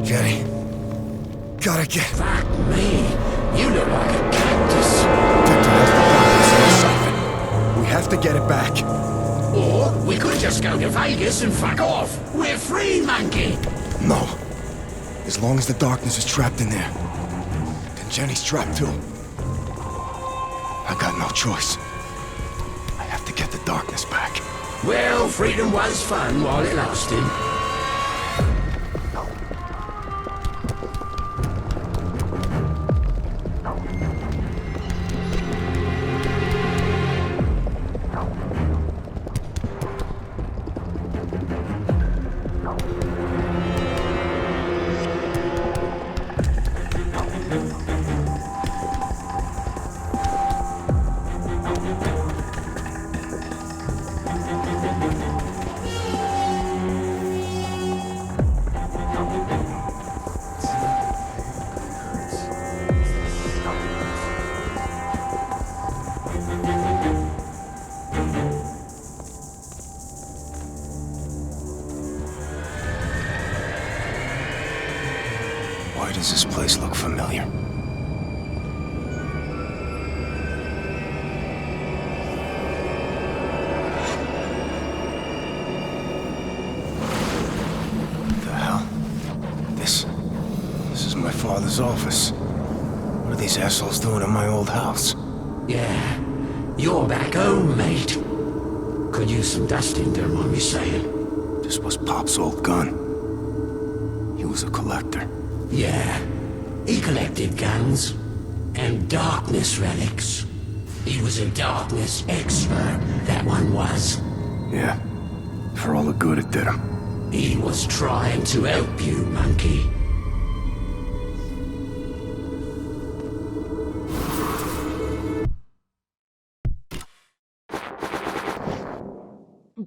Jenny, gotta get... Fuck me. You look like a cactus. Victor has the darkness in the siphon. We have to get it back. Or we could just go to Vegas and fuck off. We're free, monkey. No. As long as the darkness is trapped in there, then Jenny's trapped too. I got no choice. I have to get the darkness back. Well, freedom was fun while it lasted. Why does this place look familiar? What the hell? This is my father's office. What are these assholes doing in my old house? Yeah, you're back home, mate. Could use some dusting, don't mind me saying. This was Pop's old gun. He was a collector. Yeah, he collected guns and darkness relics. He was a darkness expert, that one was. Yeah, for all the good it did him. He was trying to help you, monkey.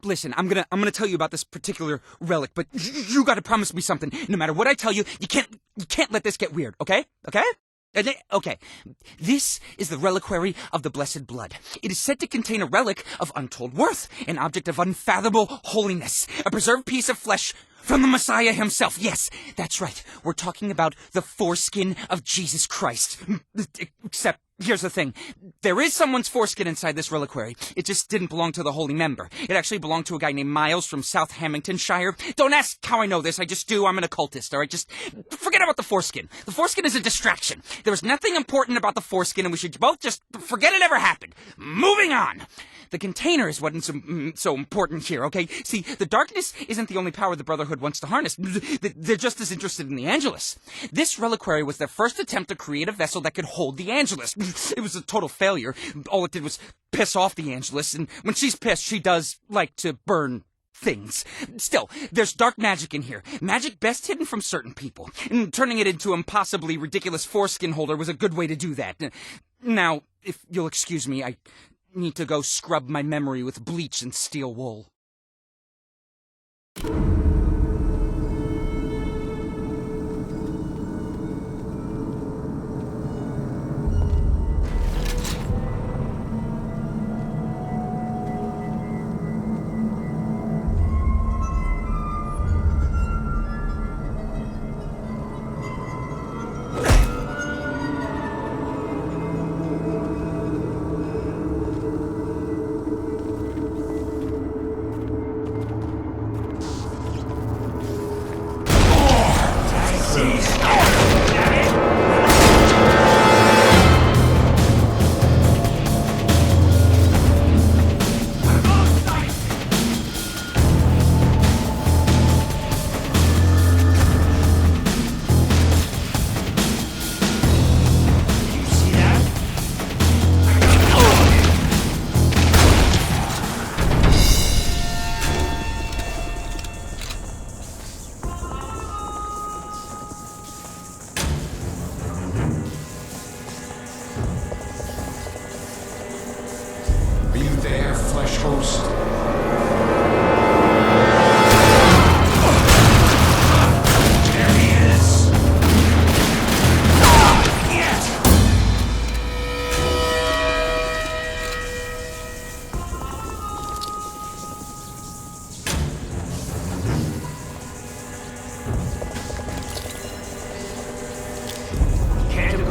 Listen, I'm gonna tell you about this particular relic, but you gotta promise me something. No matter what I tell you, you can't let this get weird, okay? Okay? Okay. This is the reliquary of the Blessed Blood. It is said to contain a relic of untold worth, an object of unfathomable holiness, a preserved piece of flesh from the Messiah himself. Yes, that's right. We're talking about the foreskin of Jesus Christ. Except, here's the thing. There is someone's foreskin inside this reliquary. It just didn't belong to the holy member. It actually belonged to a guy named Miles from South Hamiltonshire. Don't ask how I know this. I just do. I'm an occultist, all right? Just forget about the foreskin. The foreskin is a distraction. There was nothing important about the foreskin, and we should both just forget it ever happened. Moving on. The container is what's so important here, okay? See, the darkness isn't the only power the Brotherhood wants to harness. They're just as interested in the Angelus. This reliquary was their first attempt to create a vessel that could hold the Angelus. It was a total failure. All it did was piss off the Angelus, and when she's pissed, she does like to burn things. Still, there's dark magic in here. Magic best hidden from certain people. And turning it into a impossibly ridiculous foreskin holder was a good way to do that. Now, if you'll excuse me, I need to go scrub my memory with bleach and steel wool.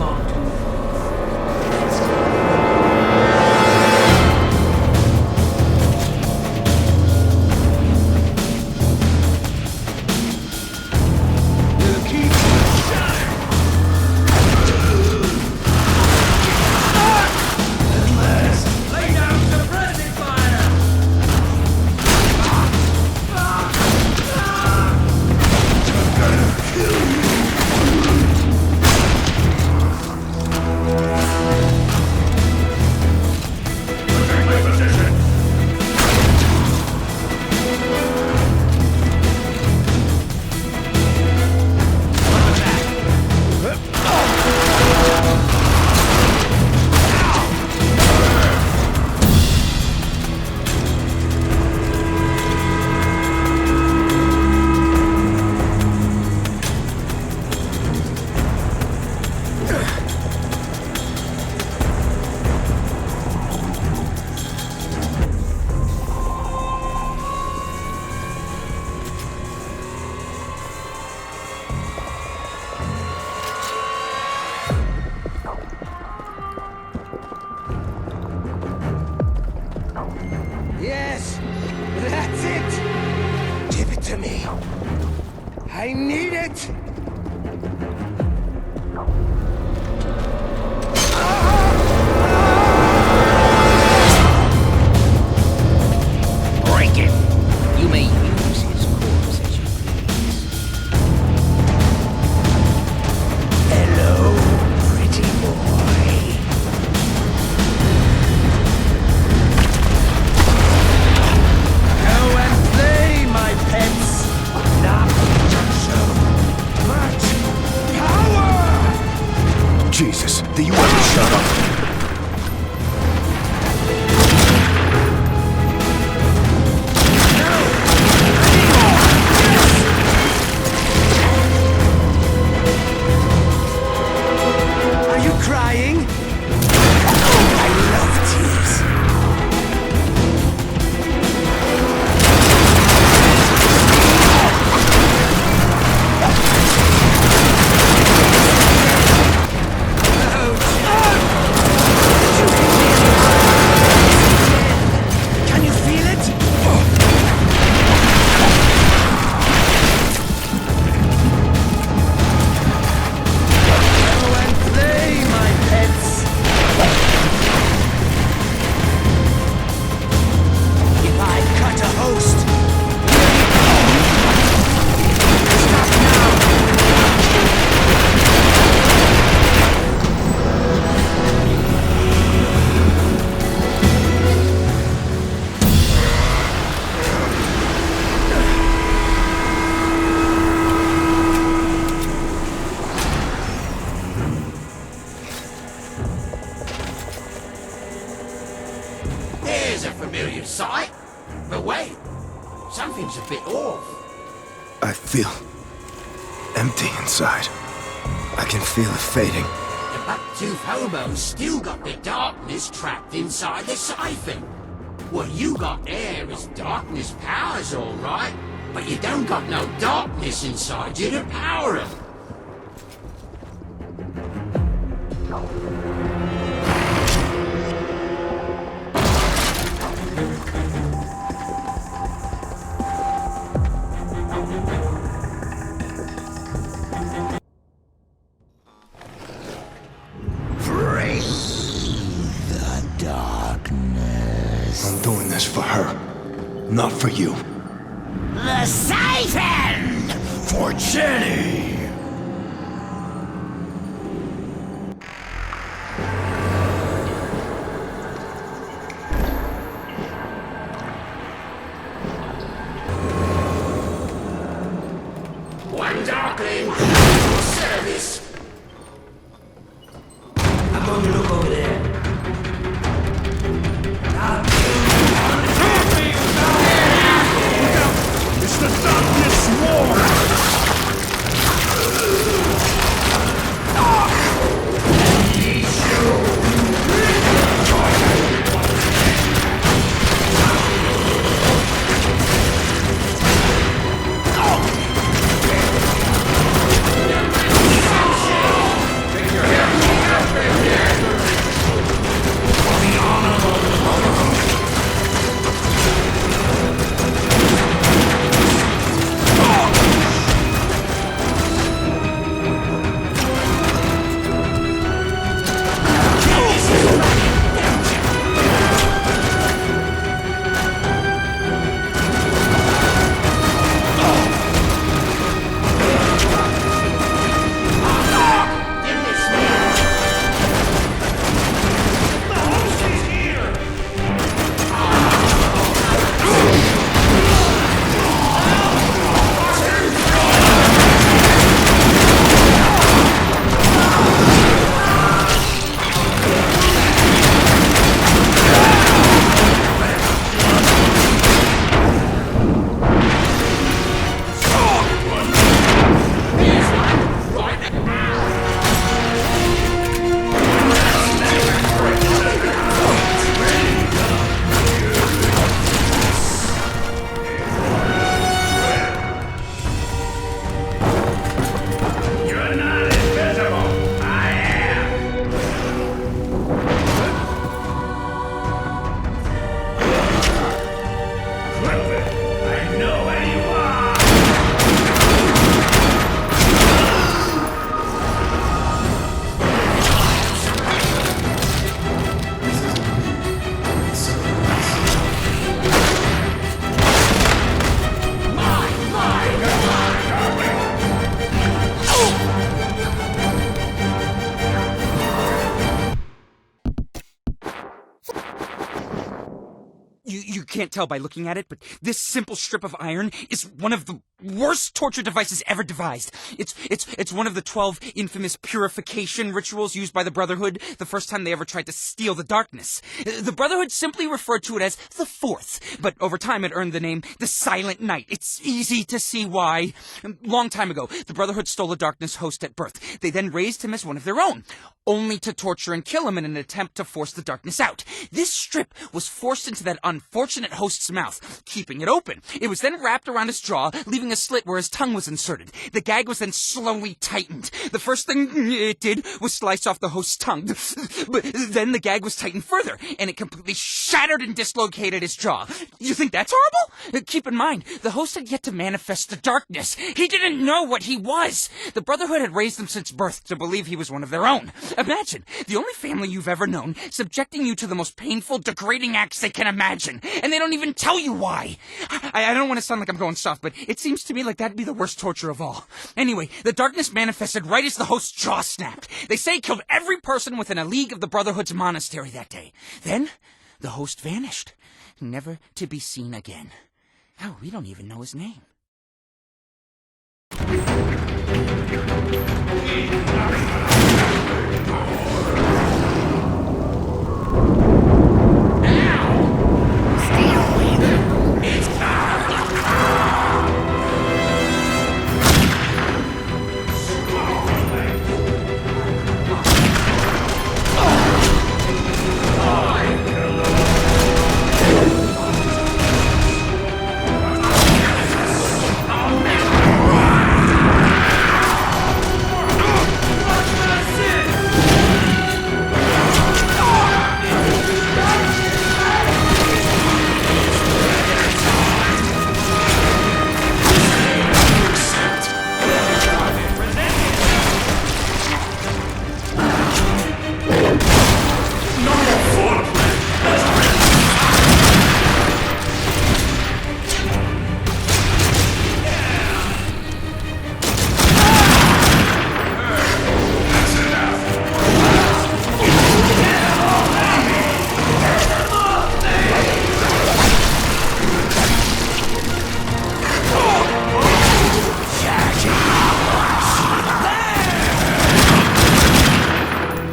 belong to. Yes, that's it. Give it to me. I need it. Break it. You may use his corpse as you please. Hello, pretty boy. Go and play, my pets. Not so much power. Jesus, do you ever shut up? Are you crying? I love tears. Can you feel it? Go and play, my pets. If I cut a host, stop now. There's a familiar sight. But wait, something's a bit off. I feel empty inside. I can feel it fading. The buck-toothed hobo's still got the darkness trapped inside the siphon. What you got there is darkness powers, all right. But you don't got no darkness inside you to power them. The darkness. I'm doing this for her, not for you. The siphon! For Jenny! One darkling, your service. I'm going to look over there. It's the darkness swarm! can't tell by looking at it, but this simple strip of iron is one of the worst torture devices ever devised. It's one of the 12 infamous purification rituals used by the Brotherhood the first time they ever tried to steal the darkness. The Brotherhood simply referred to it as the Fourth, but over time it earned the name the Silent Night. It's easy to see why. Long time ago, the Brotherhood stole a darkness host at birth. They then raised him as one of their own, only to torture and kill him in an attempt to force the darkness out. This strip was forced into that unfortunate host's mouth, keeping it open. It was then wrapped around his jaw, leaving a slit where his tongue was inserted. The gag was then slowly tightened. The first thing it did was slice off the host's tongue. But then the gag was tightened further, and it completely shattered and dislocated his jaw. You think that's horrible? Keep in mind, the host had yet to manifest the darkness. He didn't know what he was. The Brotherhood had raised him since birth to believe he was one of their own. Imagine, the only family you've ever known, subjecting you to the most painful, degrading acts they can imagine, and they don't even tell you why. I don't want to sound like I'm going soft, but it seems to me like that'd be the worst torture of all. Anyway, the darkness manifested right as the host's jaw snapped. They say it killed every person within a league of the Brotherhood's monastery that day. Then, the host vanished, never to be seen again. Oh, we don't even know his name.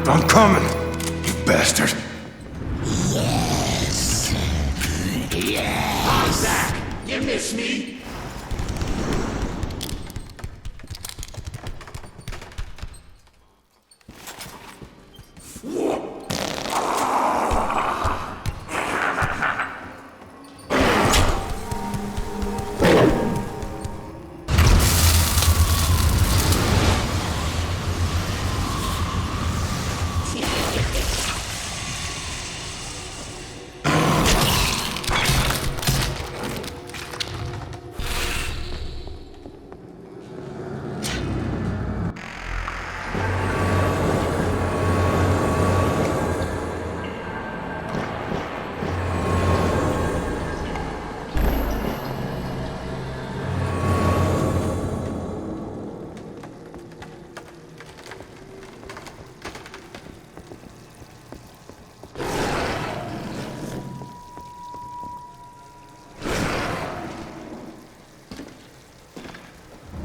I'm coming, you bastard. Yes. I'm back. You miss me?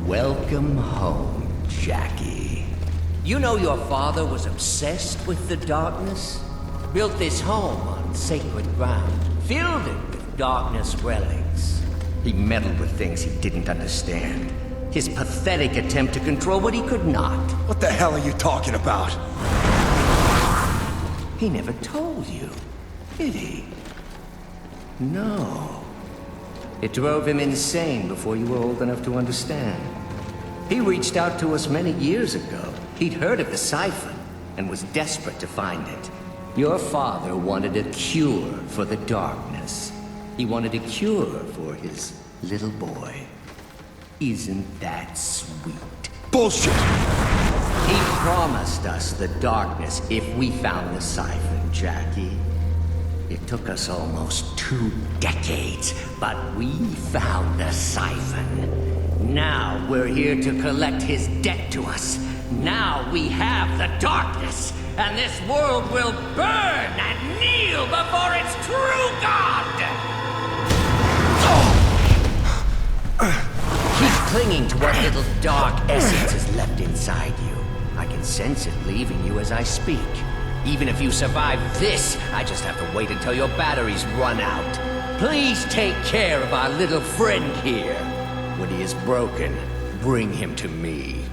Welcome home, Jackie. You know your father was obsessed with the darkness? Built this home on sacred ground, filled it with darkness relics. He meddled with things he didn't understand. His pathetic attempt to control what he could not. What the hell are you talking about? He never told you, did he? No. It drove him insane before you were old enough to understand. He reached out to us many years ago. He'd heard of the siphon and was desperate to find it. Your father wanted a cure for the darkness. He wanted a cure for his little boy. Isn't that sweet? Bullshit! He promised us the darkness if we found the siphon, Jackie. It took us almost 2 decades, but we found the siphon. Now we're here to collect his debt to us. Now we have the darkness, and this world will burn and kneel before its true God! clinging to what little dark essence is left inside you. I can sense it leaving you as I speak. Even if you survive this, I just have to wait until your batteries run out. Please take care of our little friend here. When he is broken, bring him to me.